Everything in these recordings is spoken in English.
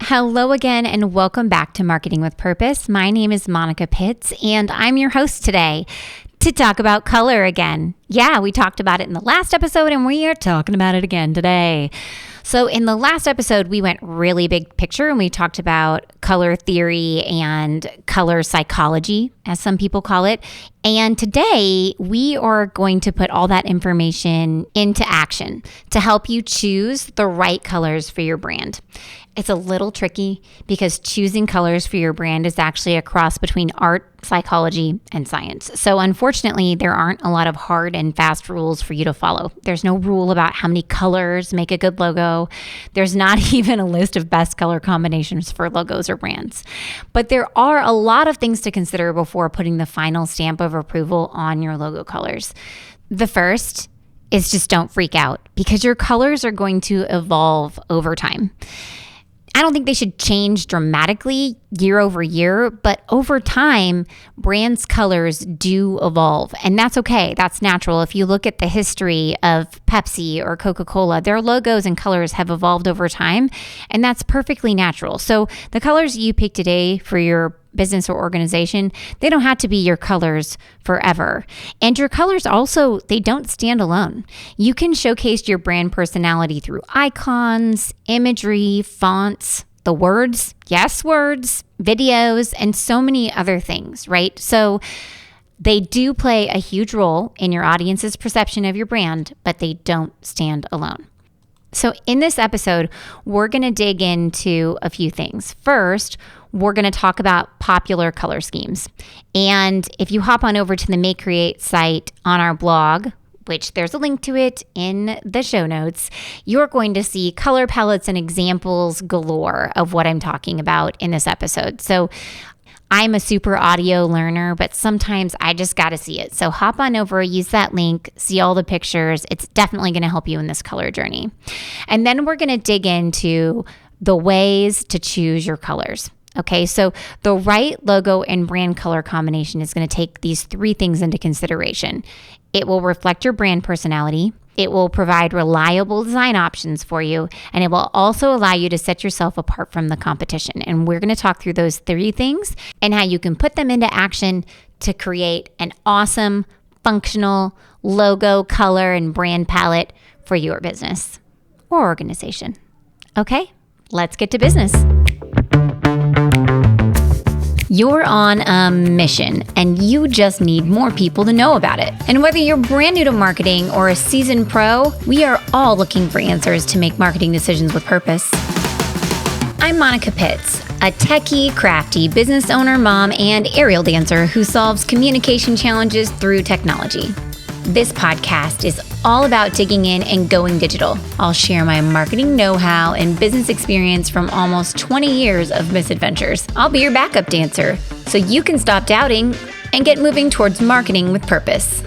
Hello again, and welcome back to Marketing with Purpose. My name is Monica Pitts, and I'm your host today to talk about color again. Yeah, we talked about it in the last episode, and we are talking about it again today. So in the last episode, we went really big picture, and we talked about color theory and color psychology, as some people call it. And today, we are going to put all that information into action to help you choose the right colors for your brand. It's a little tricky because choosing colors for your brand is actually a cross between art, psychology, and science. So unfortunately, there aren't a lot of hard and fast rules for you to follow. There's no rule about how many colors make a good logo. There's not even a list of best color combinations for logos or brands. But there are a lot of things to consider before putting the final stamp of approval on your logo colors. The first is just don't freak out because your colors are going to evolve over time. I don't think they should change dramatically year over year, but over time, brands' colors do evolve, and that's okay. That's natural. If you look at the history of Pepsi or Coca-Cola, their logos and colors have evolved over time, and that's perfectly natural. So the colors you pick today for your business or organization, they don't have to be your colors forever. And your colors also, they don't stand alone. You can showcase your brand personality through icons, imagery, fonts, the words, yes, words, videos, and so many other things, right? So they do play a huge role in your audience's perception of your brand, but they don't stand alone. So in this episode, we're going to dig into a few things. First, we're going to talk about popular color schemes. And if you hop on over to the Make Create site on our blog, which there's a link to it in the show notes, you're going to see color palettes and examples galore of what I'm talking about in this episode. So I'm a super audio learner, but sometimes I just got to see it. So hop on over, use that link, see all the pictures. It's definitely going to help you in this color journey. And then we're going to dig into the ways to choose your colors. Okay, so the right logo and brand color combination is going to take these three things into consideration. It will reflect your brand personality. It will provide reliable design options for you, and it will also allow you to set yourself apart from the competition. And we're going to talk through those three things and how you can put them into action to create an awesome, functional logo, color, and brand palette for your business or organization. Okay, let's get to business. You're on a mission and you just need more people to know about it. And whether you're brand new to marketing or a seasoned pro, we are all looking for answers to make marketing decisions with purpose. I'm Monica Pitts, a techie, crafty business owner, mom, and aerial dancer who solves communication challenges through technology. This podcast is all about digging in and going digital. I'll share my marketing know-how and business experience from almost 20 years of misadventures. I'll be your backup dancer so you can stop doubting and get moving towards marketing with purpose.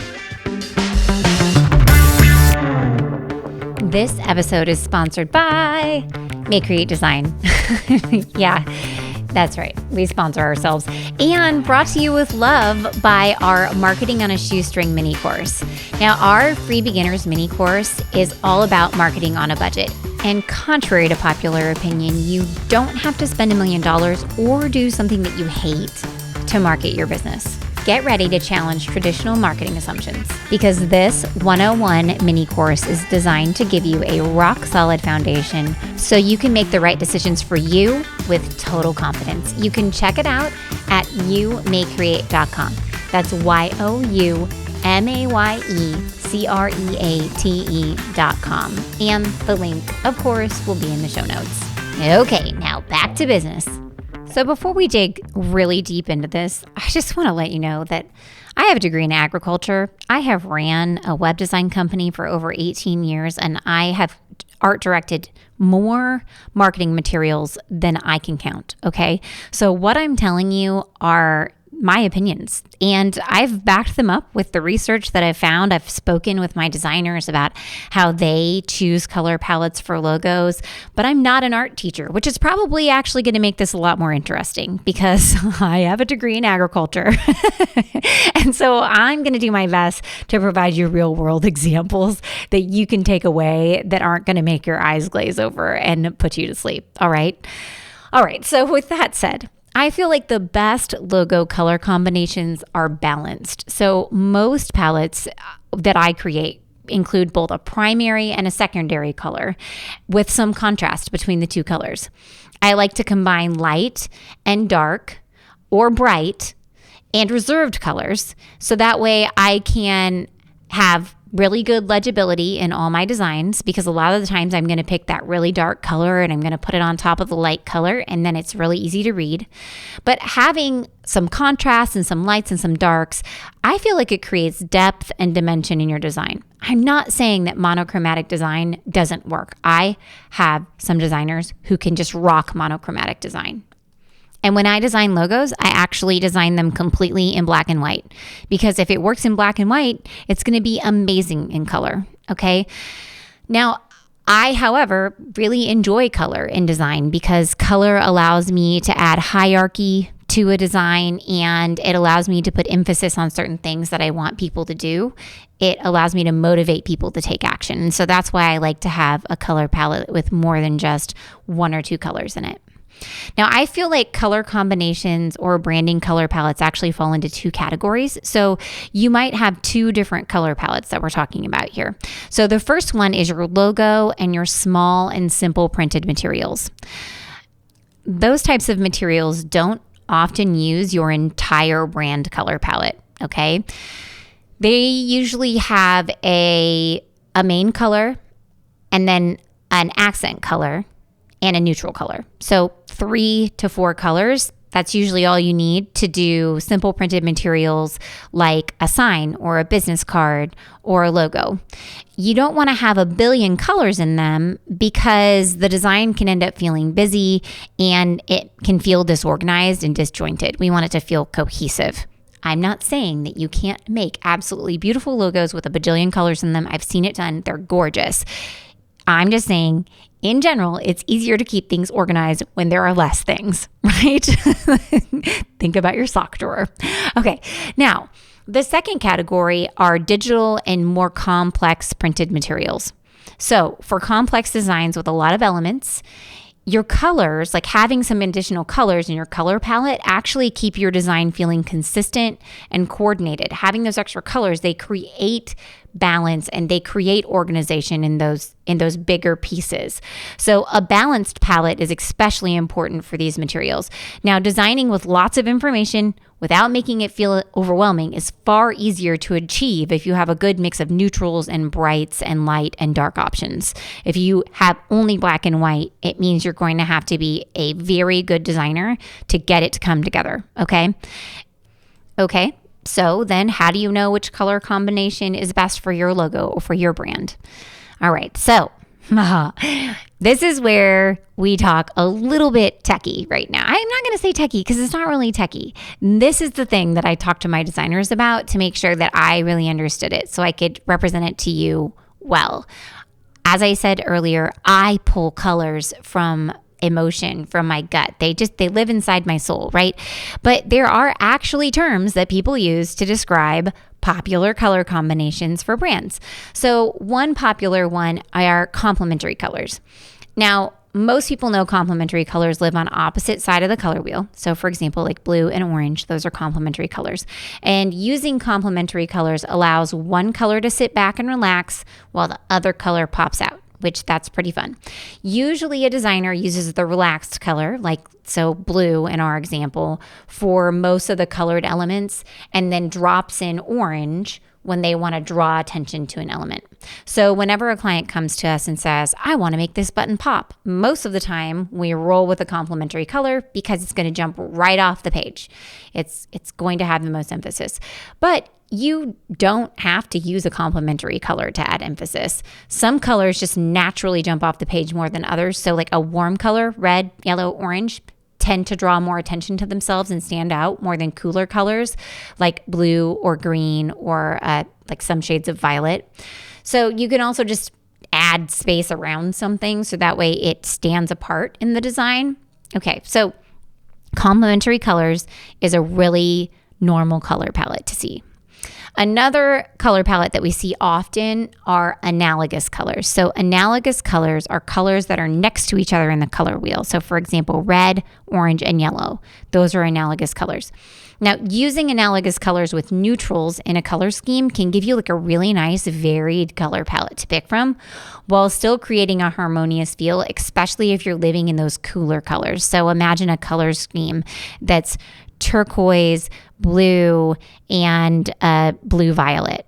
This episode is sponsored by Make Create Design. Yeah. That's right. We sponsor ourselves. And brought to you with love by our Marketing on a Shoestring mini course. Now, our free beginners mini course is all about marketing on a budget. And contrary to popular opinion, you don't have to spend $1 million or do something that you hate to market your business. Get ready to challenge traditional marketing assumptions because this 101 mini course is designed to give you a rock-solid foundation so you can make the right decisions for you with total confidence. You can check it out at youmayecreate.com. That's youmayecreate.com. And the link, of course, will be in the show notes. Okay, now back to business. So before we dig really deep into this, I just want to let you know that I have a degree in agriculture. I have ran a web design company for over 18 years, and I have art directed more marketing materials than I can count, okay? So what I'm telling you are my opinions, and I've backed them up with the research that I've found. I've spoken with my designers about how they choose color palettes for logos, but I'm not an art teacher, which is probably actually going to make this a lot more interesting because I have a degree in agriculture. And so I'm going to do my best to provide you real world examples that you can take away that aren't going to make your eyes glaze over and put you to sleep. All right. All right, so with that said, I feel like the best logo color combinations are balanced. So most palettes that I create include both a primary and a secondary color with some contrast between the two colors. I like to combine light and dark or bright and reserved colors so that way I can have really good legibility in all my designs, because a lot of the times I'm going to pick that really dark color and I'm going to put it on top of the light color, and then it's really easy to read. But having some contrast and some lights and some darks, I feel like it creates depth and dimension in your design. I'm not saying that monochromatic design doesn't work. I have some designers who can just rock monochromatic design. And when I design logos, I actually design them completely in black and white, because if it works in black and white, it's going to be amazing in color. Okay. Now, I, however, really enjoy color in design because color allows me to add hierarchy to a design, and it allows me to put emphasis on certain things that I want people to do. It allows me to motivate people to take action. And so that's why I like to have a color palette with more than just one or two colors in it. Now, I feel like color combinations or branding color palettes actually fall into two categories. So you might have two different color palettes that we're talking about here. So the first one is your logo and your small and simple printed materials. Those types of materials don't often use your entire brand color palette, okay? They usually have a main color and then an accent color and a neutral color. So 3 to 4 colors, that's usually all you need to do simple printed materials like a sign or a business card or a logo. You don't want to have a billion colors in them because the design can end up feeling busy and it can feel disorganized and disjointed. We want it to feel cohesive. I'm not saying that you can't make absolutely beautiful logos with a bajillion colors in them. I've seen it done. They're gorgeous. I'm just saying, in general, it's easier to keep things organized when there are less things, right? Think about your sock drawer. Okay, now, the second category are digital and more complex printed materials. So for complex designs with a lot of elements, your colors, like having some additional colors in your color palette, actually keep your design feeling consistent and coordinated. Having those extra colors, they create balance and they create organization in those bigger pieces. So a balanced palette is especially important for these materials. Now, designing with lots of information without making it feel overwhelming is far easier to achieve if you have a good mix of neutrals and brights and light and dark options. If you have only black and white, it means you're going to have to be a very good designer to get it to come together, okay? Okay. So then how do you know which color combination is best for your logo or for your brand? All right, so this is where we talk a little bit techie right now. I'm not going to say techie because it's not really techie. This is the thing that I talk to my designers about to make sure that I really understood it so I could represent it to you well. As I said earlier, I pull colors from emotion, from my gut. They live inside my soul, right? But there are actually terms that people use to describe popular color combinations for brands. So one popular one are complementary colors. Now, most people know complementary colors live on opposite side of the color wheel. So for example, like blue and orange, those are complementary colors. And using complementary colors allows one color to sit back and relax while the other color pops out, which that's pretty fun. Usually a designer uses the relaxed color, like so blue in our example, for most of the colored elements, and then drops in orange when they want to draw attention to an element. So whenever a client comes to us and says, I want to make this button pop, most of the time we roll with a complementary color because it's going to jump right off the page. It's going to have the most emphasis. But you don't have to use a complementary color to add emphasis. Some colors just naturally jump off the page more than others. So like a warm color, red, yellow, orange, tend to draw more attention to themselves and stand out more than cooler colors like blue or green or like some shades of violet. So you can also just add space around something so that way it stands apart in the design. Okay, so complementary colors is a really normal color palette to see. Another color palette that we see often are analogous colors. So analogous colors are colors that are next to each other in the color wheel. So for example, red, orange, and yellow. Those are analogous colors. Now, using analogous colors with neutrals in a color scheme can give you like a really nice varied color palette to pick from while still creating a harmonious feel, especially if you're living in those cooler colors. So imagine a color scheme that's turquoise, blue, and blue violet.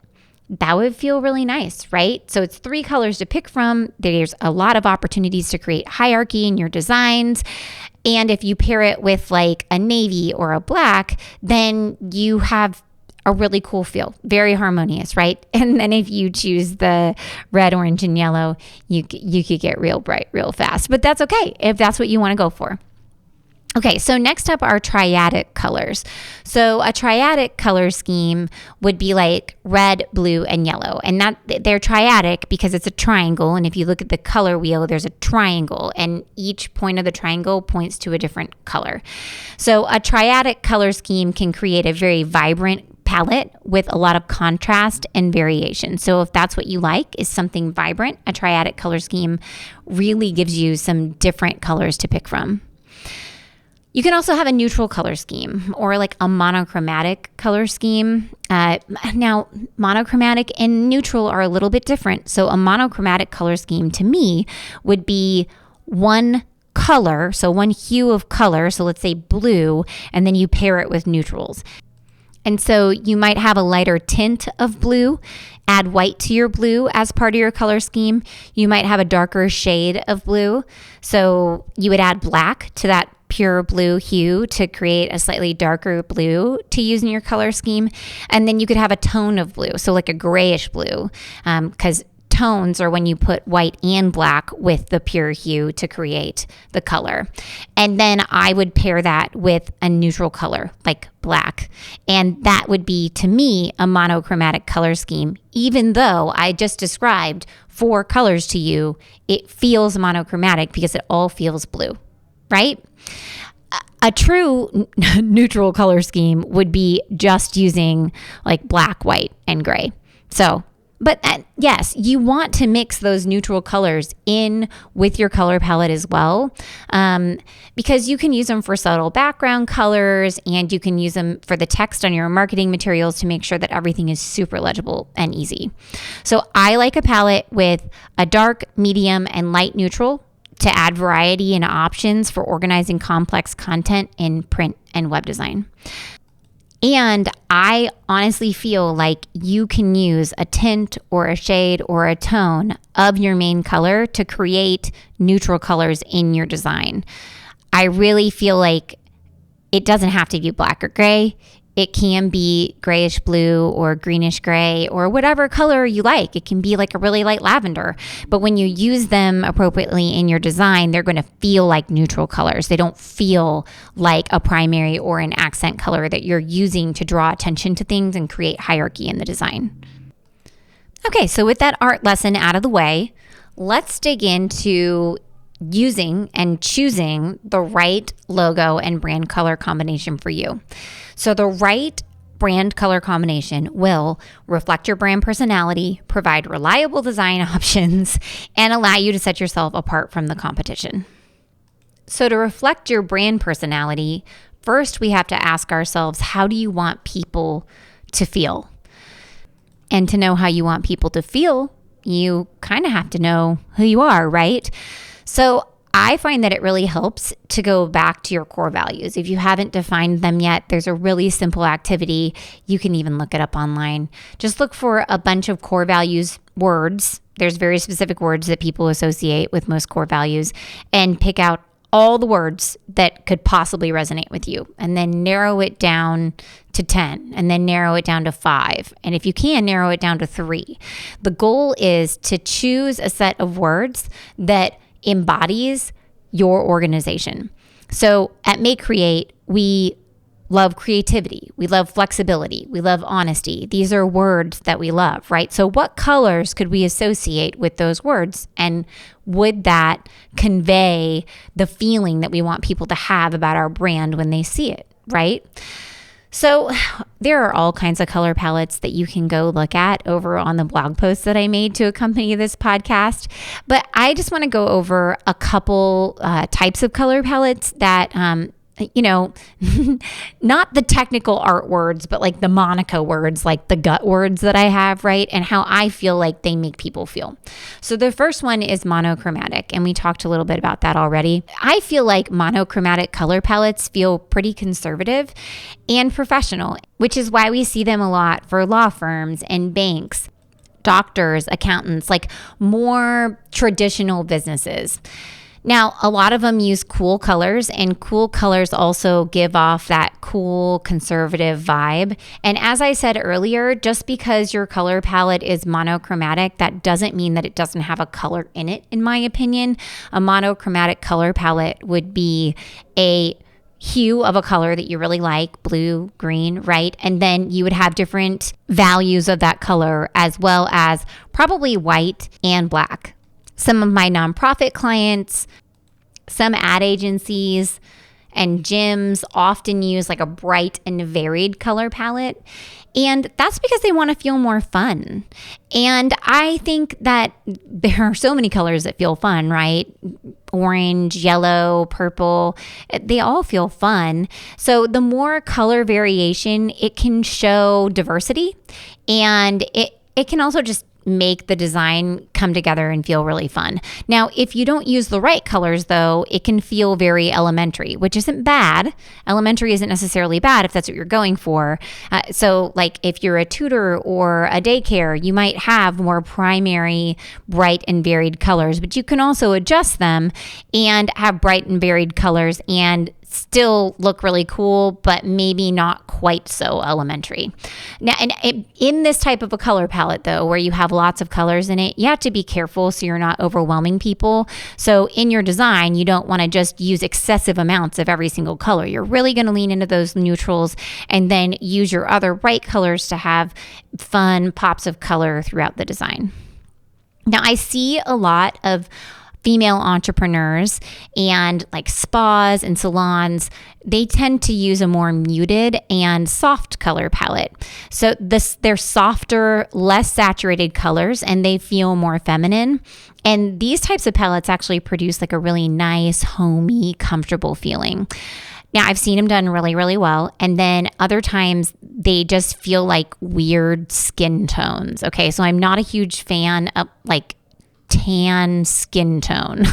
That would feel really nice, right? So it's 3 colors to pick from. There's a lot of opportunities to create hierarchy in your designs. And if you pair it with like a navy or a black, then you have a really cool feel, very harmonious, right? And then if you choose the red, orange, and yellow, you could get real bright real fast. But that's okay if that's what you want to go for. Okay, so next up are triadic colors. So a triadic color scheme would be like red, blue, and yellow. And that they're triadic because it's a triangle. And if you look at the color wheel, there's a triangle and each point of the triangle points to a different color. So a triadic color scheme can create a very vibrant palette with a lot of contrast and variation. So if that's what you like, is something vibrant, a triadic color scheme really gives you some different colors to pick from. You can also have a neutral color scheme or like a monochromatic color scheme. Now, monochromatic and neutral are a little bit different. So a monochromatic color scheme to me would be one color, so one hue of color. So let's say blue, and then you pair it with neutrals. And so you might have a lighter tint of blue, add white to your blue as part of your color scheme. You might have a darker shade of blue. So you would add black to that pure blue hue to create a slightly darker blue to use in your color scheme. And then you could have a tone of blue, so like a grayish blue, because tones are when you put white and black with the pure hue to create the color. And then I would pair that with a neutral color like black. And that would be, to me, a monochromatic color scheme. Even though I just described 4 colors to you, it feels monochromatic because it all feels blue, right? A true neutral color scheme would be just using like black, white, and gray. So, but yes, you want to mix those neutral colors in with your color palette as well, because you can use them for subtle background colors and you can use them for the text on your marketing materials to make sure that everything is super legible and easy. So I like a palette with a dark, medium, and light neutral to add variety and options for organizing complex content in print and web design. And I honestly feel like you can use a tint or a shade or a tone of your main color to create neutral colors in your design. I really feel like it doesn't have to be black or gray. It can be grayish blue or greenish gray or whatever color you like. It can be like a really light lavender. But when you use them appropriately in your design, they're going to feel like neutral colors. They don't feel like a primary or an accent color that you're using to draw attention to things and create hierarchy in the design. Okay, so with that art lesson out of the way, let's dig into using and choosing the right logo and brand color combination for you. So the right brand color combination will reflect your brand personality, provide reliable design options, and allow you to set yourself apart from the competition. So to reflect your brand personality, first we have to ask ourselves, how do you want people to feel? And to know how you want people to feel, you kind of have to know who you are, right? So I find that it really helps to go back to your core values. If you haven't defined them yet, there's a really simple activity. You can even look it up online. Just look for a bunch of core values words. There's very specific words that people associate with most core values, and pick out all the words that could possibly resonate with you, and then narrow it down to 10, and then narrow it down to 5. And if you can, narrow it down to 3. The goal is to choose a set of words that embodies your organization. So at Make Create, we love creativity. We love flexibility. We love honesty. These are words that we love, right? So what colors could we associate with those words? And would that convey the feeling that we want people to have about our brand when they see it, right? So there are all kinds of color palettes that you can go look at over on the blog post that I made to accompany this podcast. But I just want to go over a couple types of color palettes that, not the technical art words, but like the Monica words, like the gut words that I have, right? And how I feel like they make people feel. So the first one is monochromatic, and we talked a little bit about that already. I feel like monochromatic color palettes feel pretty conservative and professional, which is why we see them a lot for law firms and banks, doctors, accountants, like more traditional businesses. Now, a lot of them use cool colors, and cool colors also give off that cool conservative vibe. And as I said earlier, just because your color palette is monochromatic, that doesn't mean that it doesn't have a color in it, in my opinion. A monochromatic color palette would be a hue of a color that you really like, blue, green, right? And then you would have different values of that color, as well as probably white and black. Some of my nonprofit clients, some ad agencies, and gyms often use like a bright and varied color palette. And that's because they want to feel more fun. And I think that there are so many colors that feel fun, right? Orange, yellow, purple, they all feel fun. So the more color variation, it can show diversity, and it can also just make the design come together and feel really fun. Now, if you don't use the right colors, though, it can feel very elementary, which isn't bad. Elementary isn't necessarily bad if that's what you're going for. So like if you're a tutor or a daycare, you might have more primary, bright and varied colors, but you can also adjust them and have bright and varied colors and still look really cool, but maybe not quite so elementary. Now, and in this type of a color palette, though, where you have lots of colors in it, you have to be careful so you're not overwhelming people. So in your design, you don't want to just use excessive amounts of every single color. You're really going to lean into those neutrals and then use your other bright colors to have fun pops of color throughout the design. Now, I see a lot of female entrepreneurs and like spas and salons, they tend to use a more muted and soft color palette. So they're softer, less saturated colors, and they feel more feminine. And these types of palettes actually produce like a really nice, homey, comfortable feeling. Now, I've seen them done really, really well. And then other times they just feel like weird skin tones. Okay, so I'm not a huge fan of like tan skin tone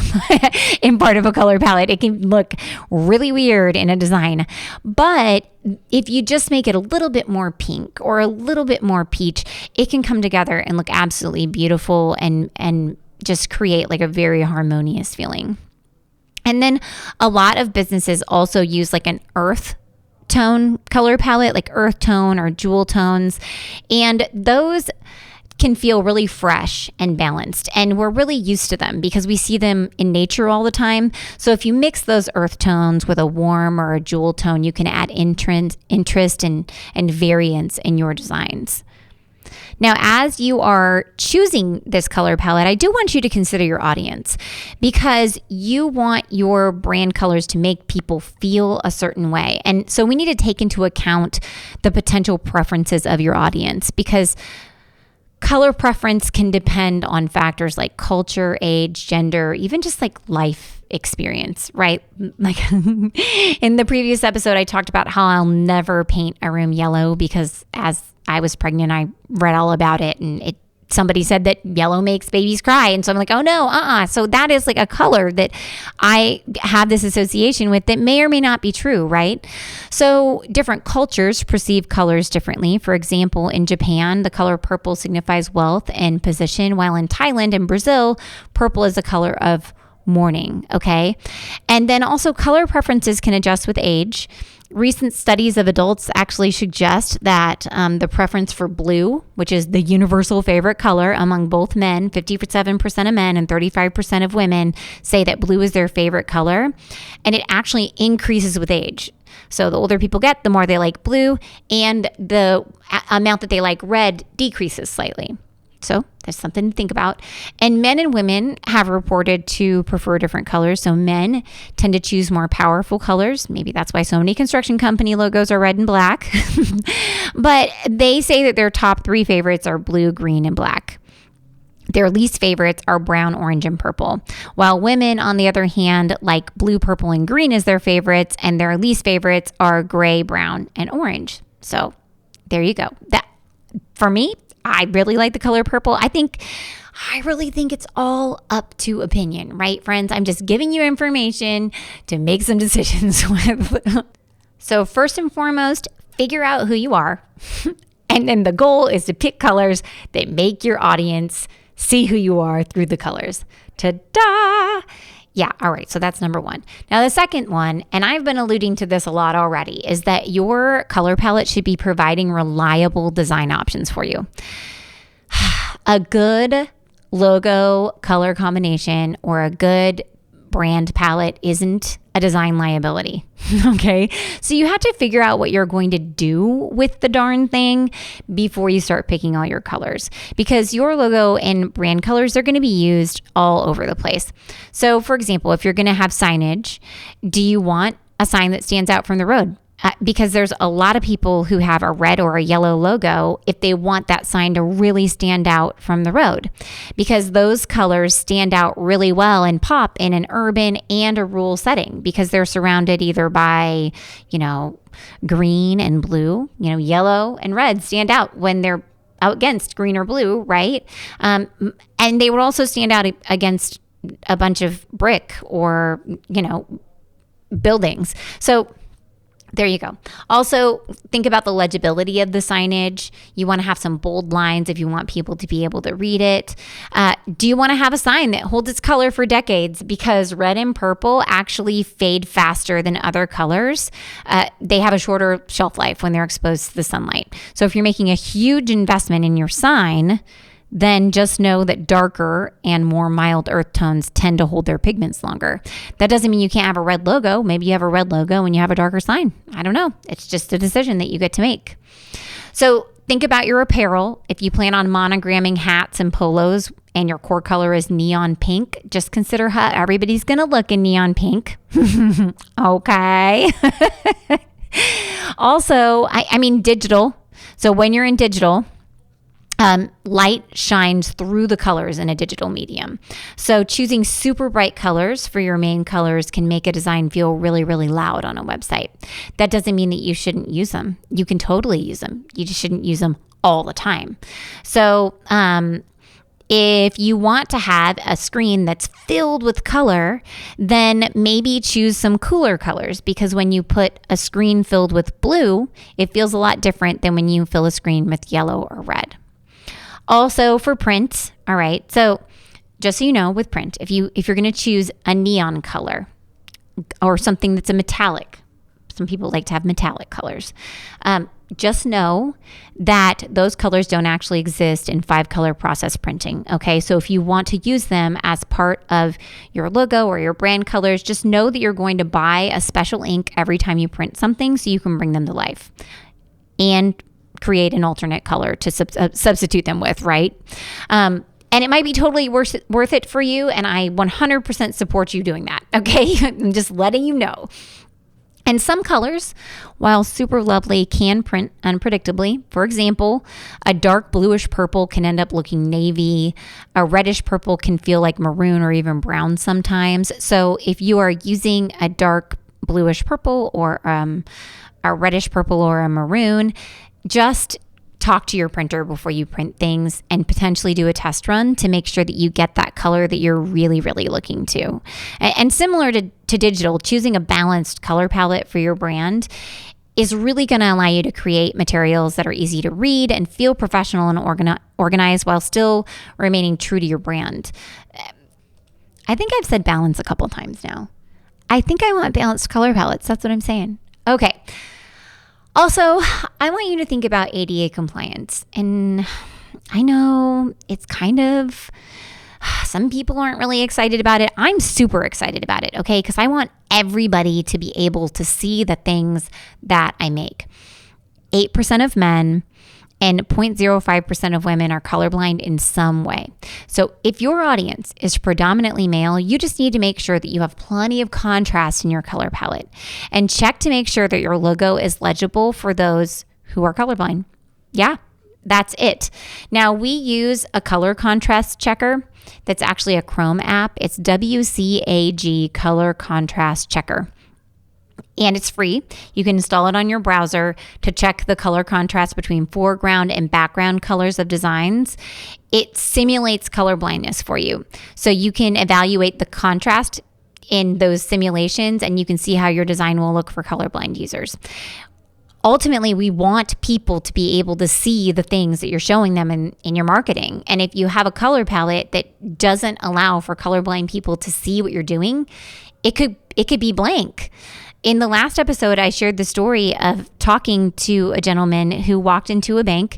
in part of a color palette. It can look really weird in a design. But if you just make it a little bit more pink or a little bit more peach, it can come together and look absolutely beautiful and just create like a very harmonious feeling. And then a lot of businesses also use like an earth tone color palette, like earth tone or jewel tones. And those can feel really fresh and balanced. And we're really used to them because we see them in nature all the time. So if you mix those earth tones with a warm or a jewel tone, you can add interest and variance in your designs. Now, as you are choosing this color palette, I do want you to consider your audience because you want your brand colors to make people feel a certain way. And so we need to take into account the potential preferences of your audience because color preference can depend on factors like culture, age, gender, even just like life experience, right? Like in the previous episode, I talked about how I'll never paint a room yellow because as I was pregnant, I read all about it and somebody said that yellow makes babies cry. And so I'm like, oh no, So that is like a color that I have this association with that may or may not be true, right? So different cultures perceive colors differently. For example, in Japan, the color purple signifies wealth and position, while in Thailand and Brazil, purple is the color of mourning, okay? And then also color preferences can adjust with age. Recent studies of adults actually suggest that the preference for blue, which is the universal favorite color among both men, 57% of men and 35% of women say that blue is their favorite color, and it actually increases with age. So the older people get, the more they like blue, and the amount that they like red decreases slightly. So there's something to think about. And men and women have reported to prefer different colors. So men tend to choose more powerful colors. Maybe that's why so many construction company logos are red and black. But they say that their top 3 favorites are blue, green, and black. Their least favorites are brown, orange, and purple. While women, on the other hand, like blue, purple, and green as their favorites, and their least favorites are gray, brown, and orange. So there you go. That, for me, I really like the color purple. I really think it's all up to opinion, right, friends? I'm just giving you information to make some decisions with. So first and foremost, figure out who you are. And then the goal is to pick colors that make your audience see who you are through the colors. Ta-da! Yeah, all right, so that's number 1. Now the second one, and I've been alluding to this a lot already, is that your color palette should be providing reliable design options for you. A good logo color combination or a good brand palette isn't a design liability. Okay. So you have to figure out what you're going to do with the darn thing before you start picking all your colors, because your logo and brand colors are going to be used all over the place. So for example, if you're going to have signage, do you want a sign that stands out from the road? Because there's a lot of people who have a red or a yellow logo if they want that sign to really stand out from the road, because those colors stand out really well and pop in an urban and a rural setting because they're surrounded either by, green and blue, yellow and red stand out when they're out against green or blue, right? And they would also stand out against a bunch of brick or, buildings. So there you go. Also, think about the legibility of the signage. You want to have some bold lines if you want people to be able to read it. Do you want to have a sign that holds its color for decades? Because red and purple actually fade faster than other colors. They have a shorter shelf life when they're exposed to the sunlight. So if you're making a huge investment in your sign, then just know that darker and more mild earth tones tend to hold their pigments longer. That doesn't mean you can't have a red logo. Maybe you have a red logo and you have a darker sign. I don't know. It's just a decision that you get to make. So think about your apparel. If you plan on monogramming hats and polos and your core color is neon pink, just consider how everybody's going to look in neon pink. Okay. Also, I mean digital. So when you're in digital, light shines through the colors in a digital medium. So choosing super bright colors for your main colors can make a design feel really, really loud on a website. That doesn't mean that you shouldn't use them. You can totally use them. You just shouldn't use them all the time. So if you want to have a screen that's filled with color, then maybe choose some cooler colors, because when you put a screen filled with blue, it feels a lot different than when you fill a screen with yellow or red. Also for print, all right, so just so you know, with print, if you're going to choose a neon color or something that's a metallic, some people like to have metallic colors, just know that those colors don't actually exist in 5-color process printing, okay? So if you want to use them as part of your logo or your brand colors, just know that you're going to buy a special ink every time you print something so you can bring them to life and create an alternate color to substitute them with, right? And it might be totally worth it for you, and I 100% support you doing that, okay? I'm just letting you know. And some colors, while super lovely, can print unpredictably. For example, a dark bluish purple can end up looking navy. A reddish purple can feel like maroon or even brown sometimes. So if you are using a dark bluish purple or a reddish purple or a maroon, just talk to your printer before you print things and potentially do a test run to make sure that you get that color that you're really, really looking to. And similar to digital, choosing a balanced color palette for your brand is really going to allow you to create materials that are easy to read and feel professional and organized while still remaining true to your brand. I think I've said balance a couple times now. I think I want balanced color palettes. That's what I'm saying. Okay. Also, I want you to think about ADA compliance. And I know it's kind of, some people aren't really excited about it. I'm super excited about it, okay? Because I want everybody to be able to see the things that I make. 8% of men and 0.05% of women are colorblind in some way. So if your audience is predominantly male, you just need to make sure that you have plenty of contrast in your color palette, and check to make sure that your logo is legible for those who are colorblind. Yeah, that's it. Now, we use a color contrast checker that's actually a Chrome app. It's WCAG Color Contrast Checker. And it's free. You can install it on your browser to check the color contrast between foreground and background colors of designs. It simulates color blindness for you. So you can evaluate the contrast in those simulations, and you can see how your design will look for colorblind users. Ultimately, we want people to be able to see the things that you're showing them in your marketing. And if you have a color palette that doesn't allow for colorblind people to see what you're doing, it could be blank. In the last episode, I shared the story of talking to a gentleman who walked into a bank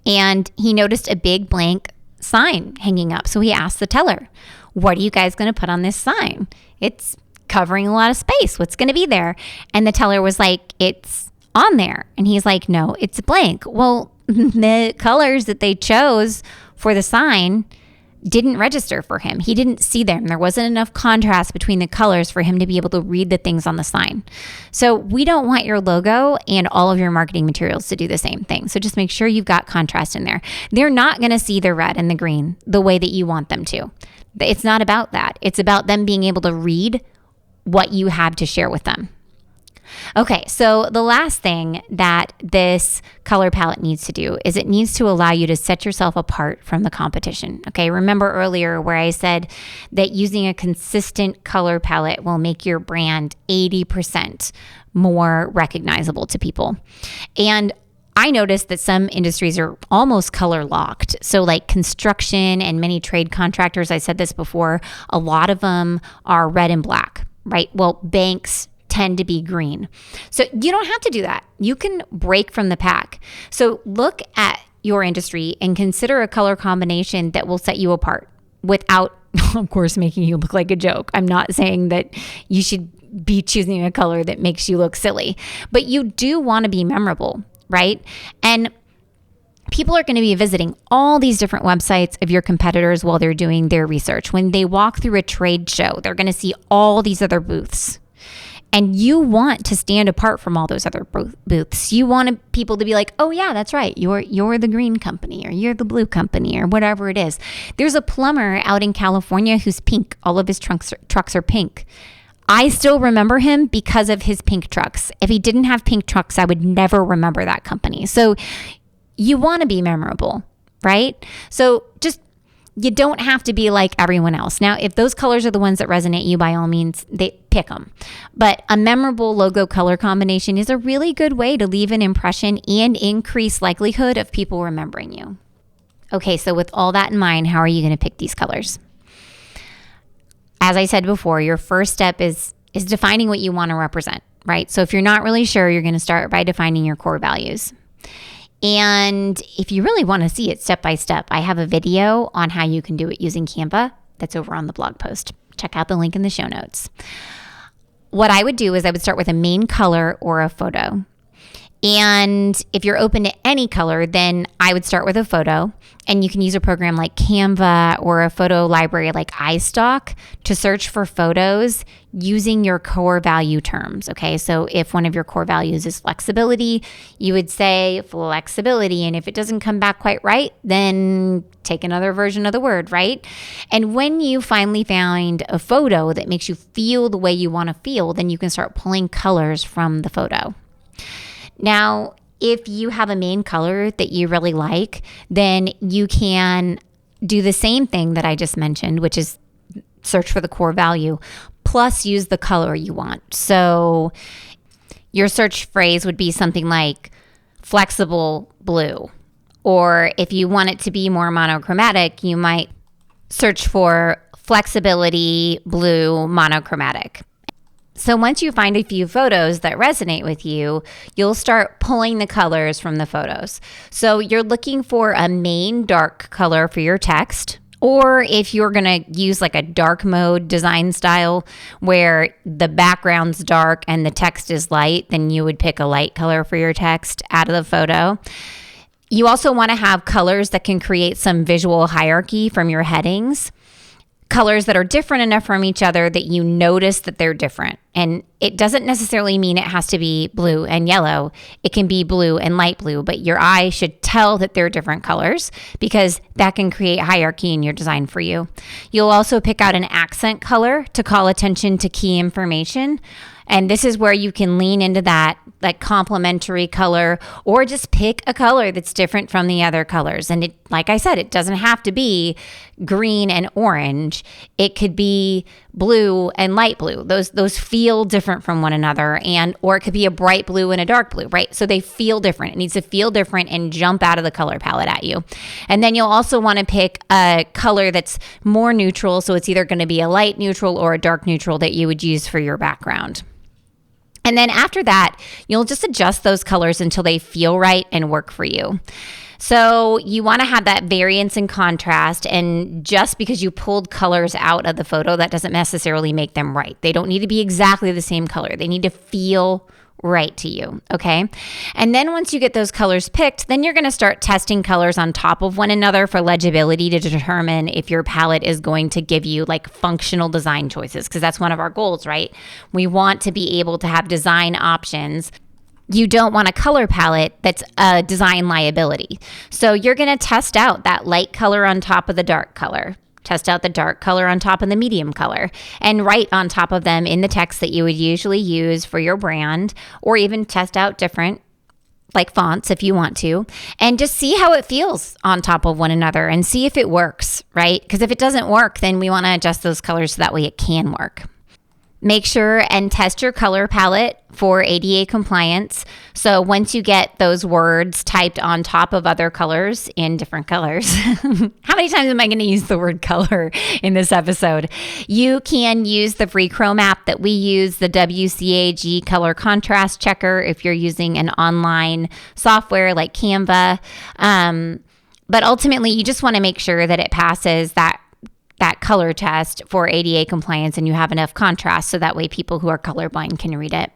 and he noticed a big blank sign hanging up. So he asked the teller, "What are you guys going to put on this sign? It's covering a lot of space. What's going to be there?" And the teller was like, "It's on there." And he's like, "No, it's blank." Well, the colors that they chose for the sign didn't register for him. He didn't see them. There wasn't enough contrast between the colors for him to be able to read the things on the sign. So we don't want your logo and all of your marketing materials to do the same thing. So just make sure you've got contrast in there. They're not going to see the red and the green the way that you want them to. It's not about that. It's about them being able to read what you have to share with them. Okay, so the last thing that this color palette needs to do is it needs to allow you to set yourself apart from the competition. Okay, remember earlier where I said that using a consistent color palette will make your brand 80% more recognizable to people. And I noticed that some industries are almost color locked. So like construction and many trade contractors, I said this before, a lot of them are red and black, right? Well, banks tend to be green. So you don't have to do that. You can break from the pack. So look at your industry and consider a color combination that will set you apart without, of course, making you look like a joke. I'm not saying that you should be choosing a color that makes you look silly, but you do want to be memorable, right? And people are going to be visiting all these different websites of your competitors while they're doing their research. When they walk through a trade show, they're going to see all these other booths. And you want to stand apart from all those other booths. You want people to be like, "Oh yeah, that's right. You're the green company, or you're the blue company, or whatever it is." There's a plumber out in California who's pink. All of his trucks are pink. I still remember him because of his pink trucks. If he didn't have pink trucks, I would never remember that company. So you want to be memorable, right? So you don't have to be like everyone else. Now, if those colors are the ones that resonate you, by all means, they pick them. But a memorable logo color combination is a really good way to leave an impression and increase likelihood of people remembering you. Okay, so with all that in mind, how are you going to pick these colors? As I said before, your first step is defining what you want to represent, right? So if you're not really sure, you're going to start by defining your core values. And if you really want to see it step by step, I have a video on how you can do it using Canva that's over on the blog post. Check out the link in the show notes. What I would do is I would start with a main color or a photo. And if you're open to any color, then I would start with a photo, and you can use a program like Canva or a photo library like iStock to search for photos using your core value terms. Okay, so if one of your core values is flexibility, you would say flexibility. And if it doesn't come back quite right, then take another version of the word, right? And when you finally find a photo that makes you feel the way you want to feel, then you can start pulling colors from the photo. Now, if you have a main color that you really like, then you can do the same thing that I just mentioned, which is search for the core value, plus use the color you want. So your search phrase would be something like flexible blue. Or if you want it to be more monochromatic, you might search for flexibility blue monochromatic. So once you find a few photos that resonate with you, you'll start pulling the colors from the photos. So you're looking for a main dark color for your text, or if you're going to use like a dark mode design style where the background's dark and the text is light, then you would pick a light color for your text out of the photo. You also want to have colors that can create some visual hierarchy from your headings. Colors that are different enough from each other that you notice that they're different. And it doesn't necessarily mean it has to be blue and yellow. It can be blue and light blue, but your eye should tell that they're different colors because that can create hierarchy in your design for you. You'll also pick out an accent color to call attention to key information. And this is where you can lean into that complementary color, or just pick a color that's different from the other colors. And it, like I said, it doesn't have to be green and orange. It could be blue and light blue. Those feel different from one another, or it could be a bright blue and a dark blue, right? So they feel different. It needs to feel different and jump out of the color palette at you. And then you'll also want to pick a color that's more neutral. So it's either going to be a light neutral or a dark neutral that you would use for your background. And then after that, you'll just adjust those colors until they feel right and work for you. So you want to have that variance and contrast. And just because you pulled colors out of the photo, that doesn't necessarily make them right. They don't need to be exactly the same color. They need to feel right to you, okay? And then once you get those colors picked, then you're going to start testing colors on top of one another for legibility to determine if your palette is going to give you functional design choices, because that's one of our goals, right? We want to be able to have design options. You don't want a color palette that's a design liability. So you're going to test out that light color on top of the dark color. Test out the dark color on top of the medium color, and write on top of them in the text that you would usually use for your brand, or even test out different fonts if you want to, and just see how it feels on top of one another and see if it works, right? Because if it doesn't work, then we want to adjust those colors so that way it can work. Make sure and test your color palette for ADA compliance. So once you get those words typed on top of other colors in different colors, how many times am I going to use the word color in this episode? You can use the free Chrome app that we use, the WCAG color contrast checker, if you're using an online software like Canva. But ultimately, you just want to make sure that it passes that color test for ADA compliance and you have enough contrast so that way people who are colorblind can read it.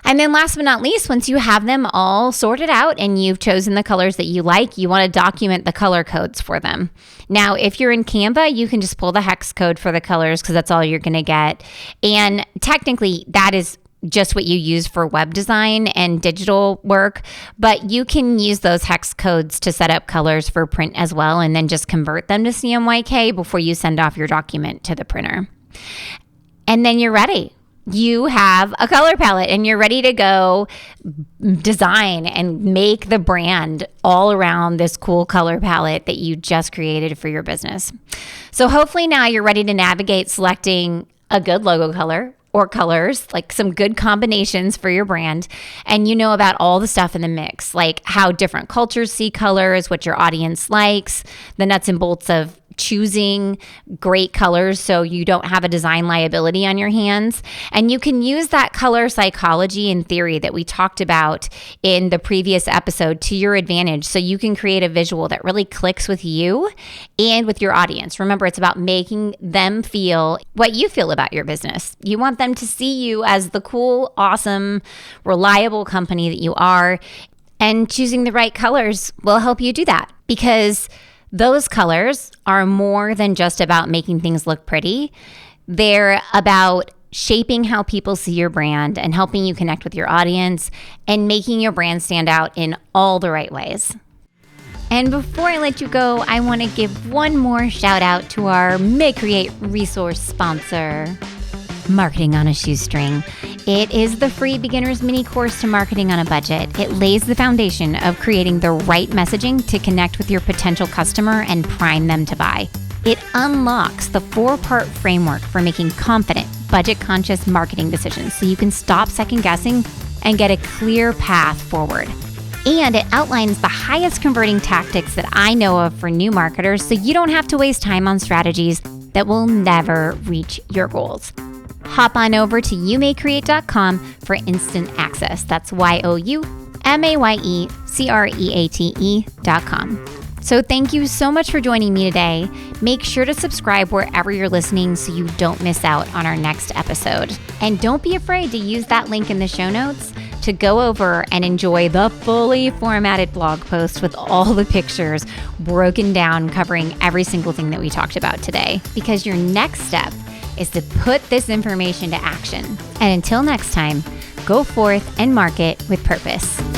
And then last but not least, once you have them all sorted out and you've chosen the colors that you like, you want to document the color codes for them. Now, if you're in Canva, you can just pull the hex code for the colors because that's all you're going to get. And technically, that is just what you use for web design and digital work, but you can use those hex codes to set up colors for print as well, and then just convert them to CMYK before you send off your document to the printer. And then you're ready. You have a color palette and you're ready to go design and make the brand all around this cool color palette that you just created for your business. So hopefully now you're ready to navigate selecting a good logo color, or colors, some good combinations for your brand. And you know about all the stuff in the mix, like how different cultures see colors, what your audience likes, the nuts and bolts of choosing great colors so you don't have a design liability on your hands. And you can use that color psychology and theory that we talked about in the previous episode to your advantage, so you can create a visual that really clicks with you and with your audience. Remember, it's about making them feel what you feel about your business. You want them to see you as the cool, awesome, reliable company that you are, and choosing the right colors will help you do that, because those colors are more than just about making things look pretty. They're about shaping how people see your brand and helping you connect with your audience and making your brand stand out in all the right ways. And before I let you go, I want to give one more shout out to our May Create resource sponsor, Marketing on a Shoestring. It is the free beginner's mini course to marketing on a budget. It lays the foundation of creating the right messaging to connect with your potential customer and prime them to buy. It unlocks the 4-part framework for making confident, budget-conscious marketing decisions so you can stop second-guessing and get a clear path forward. And it outlines the highest converting tactics that I know of for new marketers, so you don't have to waste time on strategies that will never reach your goals. Hop on over to youmaycreate.com for instant access. That's youmayecreate.com. So thank you so much for joining me today. Make sure to subscribe wherever you're listening so you don't miss out on our next episode. And don't be afraid to use that link in the show notes to to go over and enjoy the fully formatted blog post with all the pictures broken down, covering every single thing that we talked about today. Because your next step is to put this information to action. And until next time, go forth and market with purpose.